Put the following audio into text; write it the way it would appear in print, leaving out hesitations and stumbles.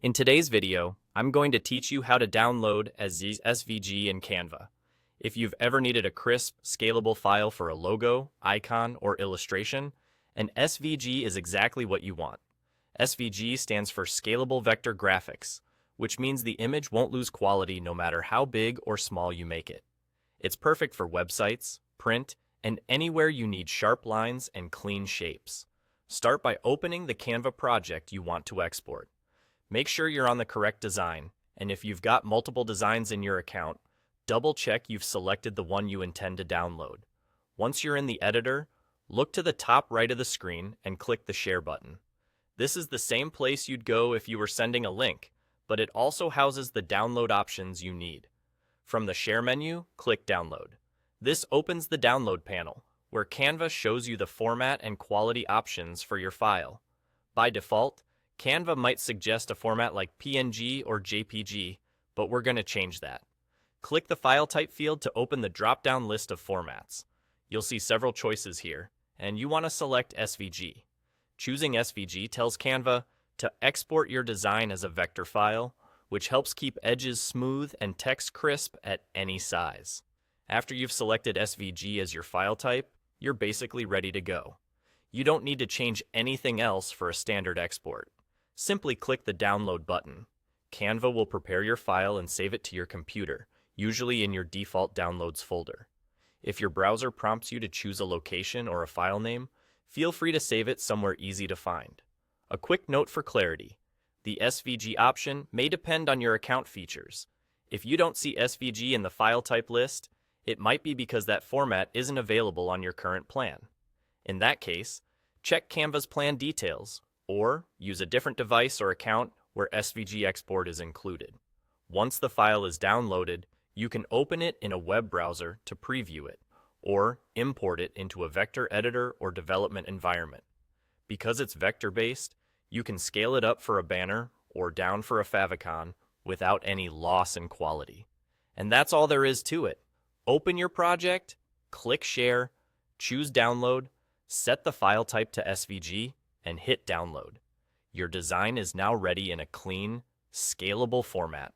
In today's video, I'm going to teach you how to download as SVG in Canva. If you've ever needed a crisp, scalable file for a logo, icon, or illustration, an SVG is exactly what you want. SVG stands for Scalable Vector Graphics, which means the image won't lose quality no matter how big or small you make it. It's perfect for websites, print, and anywhere you need sharp lines and clean shapes. Start by opening the Canva project you want to export. Make sure you're on the correct design, and if you've got multiple designs in your account, double-check you've selected the one you intend to download. Once you're in the editor, look to the top right of the screen and click the Share button. This is the same place you'd go if you were sending a link, but it also houses the download options you need. From the Share menu, click Download. This opens the Download panel, where Canva shows you the format and quality options for your file. By default, Canva might suggest a format like PNG or JPG, but we're going to change that. Click the File Type field to open the drop-down list of formats. You'll see several choices here, and you want to select SVG. Choosing SVG tells Canva to export your design as a vector file, which helps keep edges smooth and text crisp at any size. After you've selected SVG as your file type, you're basically ready to go. You don't need to change anything else for a standard export. Simply click the Download button. Canva will prepare your file and save it to your computer, usually in your default Downloads folder. If your browser prompts you to choose a location or a file name, feel free to save it somewhere easy to find. A quick note for clarity: the SVG option may depend on your account features. If you don't see SVG in the file type list, it might be because that format isn't available on your current plan. In that case, check Canva's plan details, or use a different device or account where SVG export is included. Once the file is downloaded, you can open it in a web browser to preview it, or import it into a vector editor or development environment. Because it's vector-based, you can scale it up for a banner or down for a favicon without any loss in quality. And that's all there is to it. Open your project, click Share, choose Download, set the file type to SVG, and hit Download. Your design is now ready in a clean, scalable format.